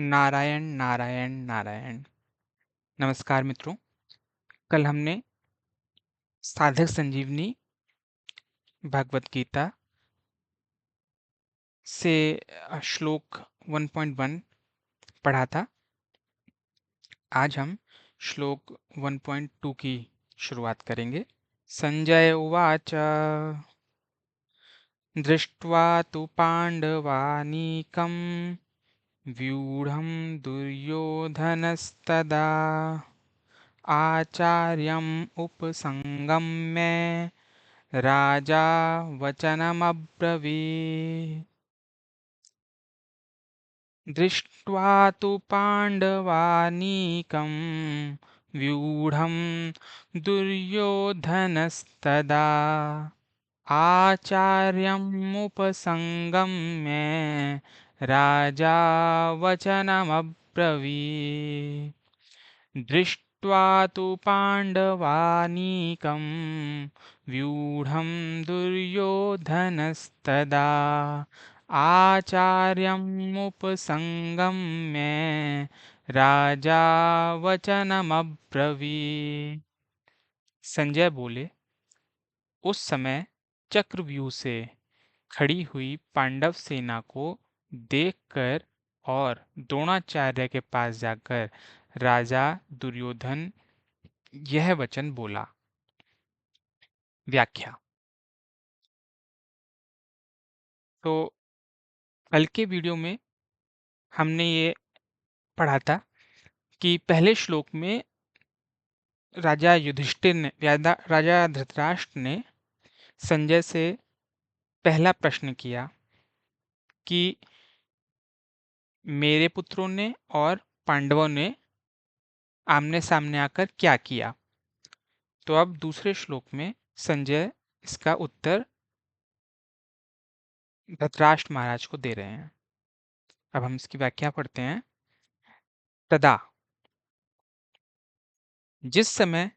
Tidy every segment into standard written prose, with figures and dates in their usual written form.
नारायण नारायण नारायण। नमस्कार मित्रों। कल हमने साधक संजीवनी भगवत गीता से श्लोक 1.1 पढ़ा था। आज हम श्लोक 1.2 की शुरुआत करेंगे। संजय उवाच दृष्ट्वा तु पाण्डवानीकं व्यूढं दुर्योधनस्तदा आचार्यम् उपसंगम्य राजा वचनमब्रवीत्। दृष्ट्वा तु पाण्डवानीकं व्यूढं दुर्योधनस्तदा आचार्यमुपसंगम्य राजा वचनमब्रवीत्। दृष्ट्वा तु पाण्डवानीकं व्यूढं दुर्योधनस्तदा आचार्यमुपसंगम्य राजा वचनमब्रवीत्। संजय बोले, उस समय चक्रव्यूह से खड़ी हुई पांडव सेना को देखकर और द्रोणाचार्य के पास जाकर राजा दुर्योधन यह वचन बोला। व्याख्या। तो कल के वीडियो में हमने ये पढ़ा था कि पहले श्लोक में राजा युधिष्ठिर ने राजा धृतराष्ट्र ने संजय से पहला प्रश्न किया कि मेरे पुत्रों ने और पांडवों ने आमने सामने आकर क्या किया। तो अब दूसरे श्लोक में संजय इसका उत्तर धृतराष्ट्र महाराज को दे रहे हैं। अब हम इसकी व्याख्या पढ़ते हैं। तदा, जिस समय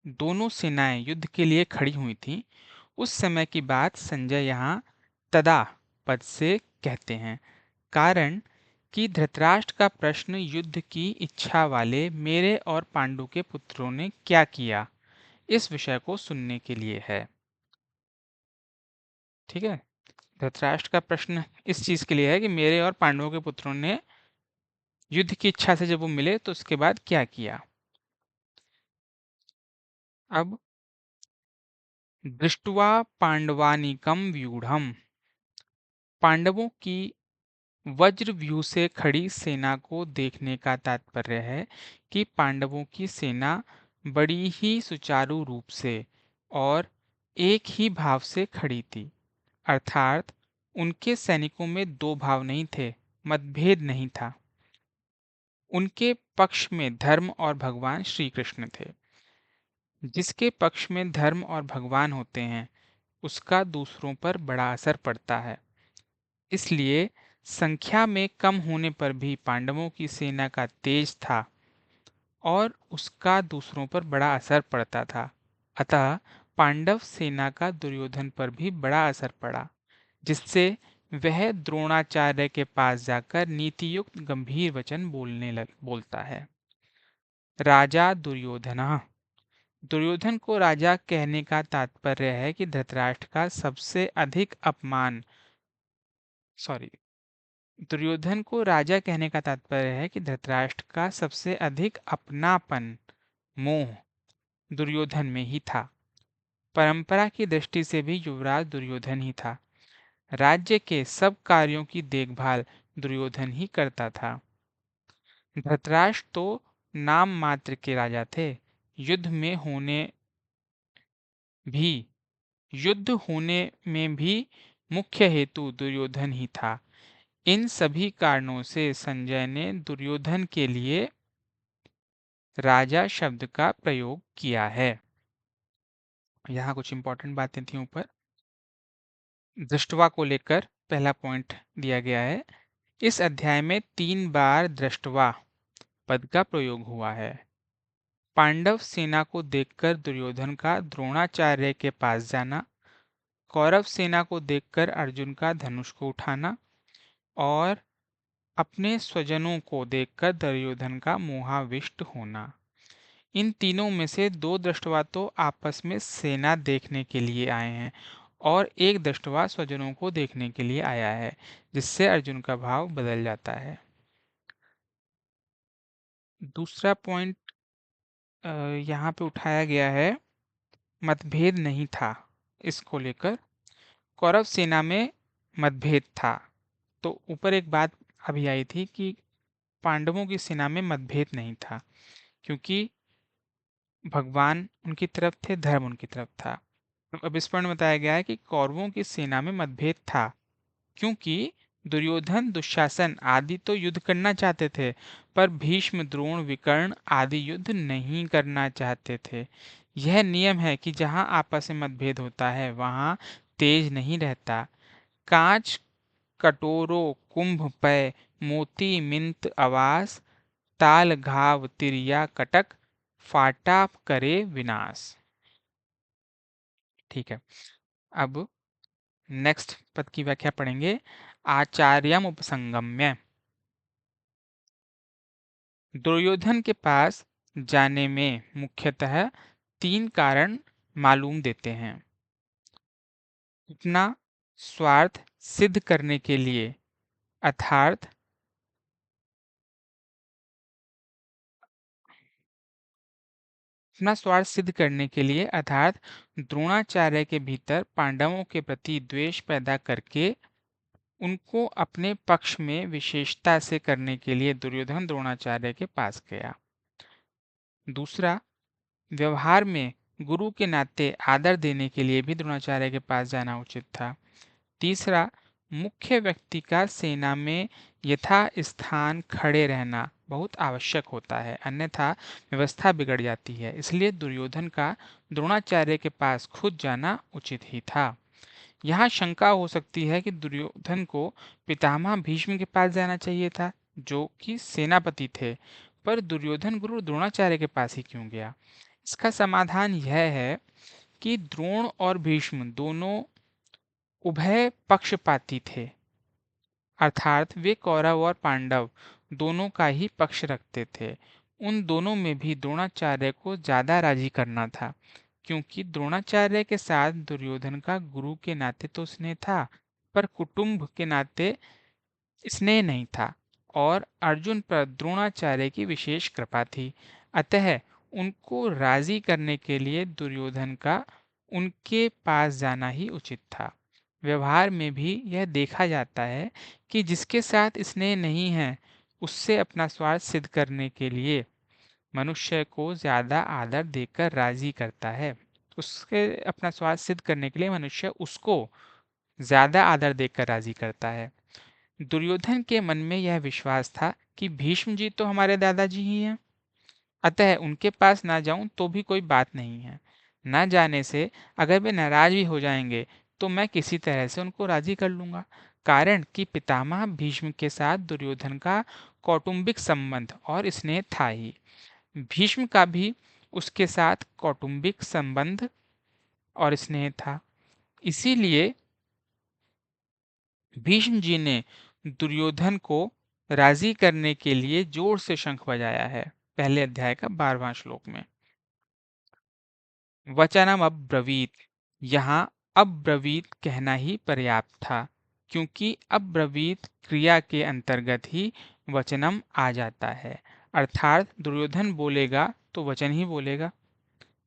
दोनों सेनाएं युद्ध के लिए खड़ी हुई थीं, उस समय की बात संजय यहाँ तदा पद से कहते हैं, कारण कि धृतराष्ट्र का प्रश्न युद्ध की इच्छा वाले मेरे और पांडु के पुत्रों ने क्या किया, इस विषय को सुनने के लिए है। ठीक है, धृतराष्ट्र का प्रश्न इस चीज के लिए है कि मेरे और पांडवों के पुत्रों ने युद्ध की इच्छा से जब वो मिले तो उसके बाद क्या किया। अब दृष्ट्वा पांडवानीकम व्यूढ़म, पांडवों की वज्र व्यूह से खड़ी सेना को देखने का तात्पर्य है कि पांडवों की सेना बड़ी ही सुचारू रूप से और एक ही भाव से खड़ी थी, अर्थात उनके सैनिकों में दो भाव नहीं थे, मतभेद नहीं था। उनके पक्ष में धर्म और भगवान श्री कृष्ण थे। जिसके पक्ष में धर्म और भगवान होते हैं उसका दूसरों पर बड़ा असर पड़ता है। इसलिए संख्या में कम होने पर भी पांडवों की सेना का तेज था और उसका दूसरों पर बड़ा असर पड़ता था। अतः पांडव सेना का दुर्योधन पर भी बड़ा असर पड़ा, जिससे वह द्रोणाचार्य के पास जाकर नीतियुक्त गंभीर वचन बोलता है। राजा दुर्योधन, दुर्योधन को राजा कहने का तात्पर्य है कि धृतराष्ट्र का सबसे अधिक अपमान दुर्योधन को राजा कहने का तात्पर्य है कि धृतराष्ट्र का सबसे अधिक अपनापन, मोह दुर्योधन में ही था। परंपरा की दृष्टि से भी युवराज दुर्योधन ही था। राज्य के सब कार्यों की देखभाल दुर्योधन ही करता था। धृतराष्ट्र तो नाम मात्र के राजा थे। युद्ध होने में भी मुख्य हेतु दुर्योधन ही था। इन सभी कारणों से संजय ने दुर्योधन के लिए राजा शब्द का प्रयोग किया है। यहाँ कुछ इंपॉर्टेंट बातें थी। ऊपर दृष्टवा को लेकर पहला पॉइंट दिया गया है। इस अध्याय में 3 बार दृष्टवा पद का प्रयोग हुआ है। पांडव सेना को देखकर दुर्योधन का द्रोणाचार्य के पास जाना, कौरव सेना को देखकर अर्जुन का धनुष को उठाना और अपने स्वजनों को देखकर दुर्योधन का मोहाविष्ट होना। इन तीनों में से दो दृष्टवा तो आपस में सेना देखने के लिए आए हैं और एक दृष्टवा स्वजनों को देखने के लिए आया है, जिससे अर्जुन का भाव बदल जाता है। दूसरा पॉइंट यहाँ पे उठाया गया है, मतभेद नहीं था। इसको लेकर कौरव सेना में मतभेद था। तो ऊपर एक बात अभी आई थी कि पांडवों की सेना में मतभेद नहीं था, क्योंकि भगवान उनकी तरफ थे, धर्म उनकी तरफ था। तो अब इस पर बताया गया है कि कौरवों की सेना में मतभेद था, क्योंकि दुर्योधन दुशासन आदि तो युद्ध करना चाहते थे, पर भीष्म द्रोण विकर्ण आदि युद्ध नहीं करना चाहते थे। यह नियम है कि जहां आपस में मतभेद होता है वहां तेज नहीं रहता। कांच कटोरो कुंभ पय मोती मिंत आवास ताल घाव तिरिया कटक फाटा करे विनाश। ठीक है, अब नेक्स्ट पद की व्याख्या पढ़ेंगे। आचार्यम उपसंगम्य। दुर्योधन के पास जाने में मुख्यतः तीन कारण मालूम देते हैं। अपना स्वार्थ सिद्ध करने के लिए, अर्थात अपना स्वार्थ सिद्ध करने के लिए अर्थात द्रोणाचार्य के भीतर पांडवों के प्रति द्वेष पैदा करके उनको अपने पक्ष में विशेषता से करने के लिए दुर्योधन द्रोणाचार्य के पास गया। दूसरा, व्यवहार में गुरु के नाते आदर देने के लिए भी द्रोणाचार्य के पास जाना उचित था। तीसरा, मुख्य व्यक्ति का सेना में यथा स्थान खड़े रहना बहुत आवश्यक होता है, अन्यथा व्यवस्था बिगड़ जाती है। इसलिए दुर्योधन का द्रोणाचार्य के पास खुद जाना उचित ही था। यहाँ शंका हो सकती है कि दुर्योधन को पितामह भीष्म के पास जाना चाहिए था, जो कि सेनापति थे, पर दुर्योधन गुरु द्रोणाचार्य के पास ही क्यों गया? इसका समाधान यह है कि द्रोण और भीष्म दोनों उभय पक्षपाती थे, अर्थात वे कौरव और पांडव दोनों का ही पक्ष रखते थे। उन दोनों में भी द्रोणाचार्य को ज्यादा राजी करना था, क्योंकि द्रोणाचार्य के साथ दुर्योधन का गुरु के नाते तो स्नेह था, पर कुटुंब के नाते स्नेह नहीं था, और अर्जुन पर द्रोणाचार्य की विशेष कृपा थी। अतः उनको राजी करने के लिए दुर्योधन का उनके पास जाना ही उचित था। व्यवहार में भी यह देखा जाता है कि जिसके साथ स्नेह नहीं है, उससे अपना स्वार्थ सिद्ध करने के लिए मनुष्य को ज्यादा आदर देकर राजी करता है। उसके अपना स्वार्थ सिद्ध करने के लिए मनुष्य उसको ज्यादा आदर देकर राजी करता है। दुर्योधन के मन में यह विश्वास था कि भीष्म जी तो हमारे दादाजी ही हैं, अतः उनके पास ना जाऊं तो भी कोई बात नहीं है। न जाने से अगर वे नाराज भी हो जाएंगे तो मैं किसी तरह से उनको राजी कर लूंगा, कारण कि पितामह भीष्म के साथ दुर्योधन का कौटुंबिक संबंध और स्नेह था ही। भीष्म का भी उसके साथ कौटुंबिक संबंध और स्नेह था। इसीलिए भीष्म जी ने दुर्योधन को राजी करने के लिए जोर से शंख बजाया है, पहले अध्याय का 12वां श्लोक में। वचनम अब्रवीत, यहाँ अब्रवीत कहना ही पर्याप्त था, क्योंकि अब्रवीत क्रिया के अंतर्गत ही वचनम आ जाता है, अर्थात दुर्योधन बोलेगा तो वचन ही बोलेगा।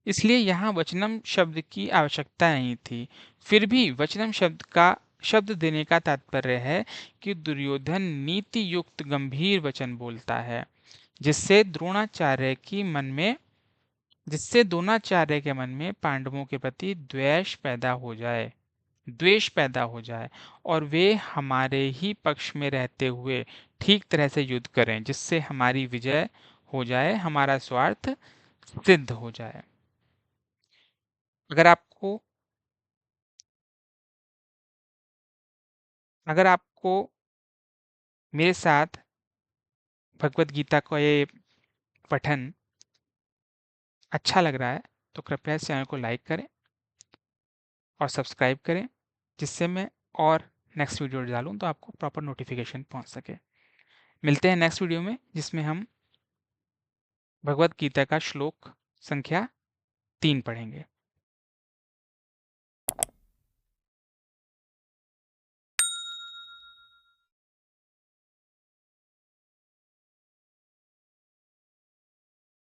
इसलिए यहाँ वचनम शब्द की आवश्यकता नहीं थी। फिर भी वचनम शब्द का शब्द देने का तात्पर्य है कि दुर्योधन नीति युक्त गंभीर वचन बोलता है, जिससे द्रोणाचार्य की मन में जिससे द्रोणाचार्य के मन में पांडवों के प्रति द्वेष पैदा हो जाए और वे हमारे ही पक्ष में रहते हुए ठीक तरह से युद्ध करें, जिससे हमारी विजय हो जाए, हमारा स्वार्थ सिद्ध हो जाए। अगर आपको अगर आपको मेरे साथ भगवत गीता का ये पठन अच्छा लग रहा है तो कृपया इस चैनल को लाइक करें और सब्सक्राइब करें, जिससे मैं और नेक्स्ट वीडियो डालूं तो आपको प्रॉपर नोटिफिकेशन पहुंच सके। मिलते हैं नेक्स्ट वीडियो में जिसमें हम भगवत गीता का श्लोक संख्या 3 पढ़ेंगे।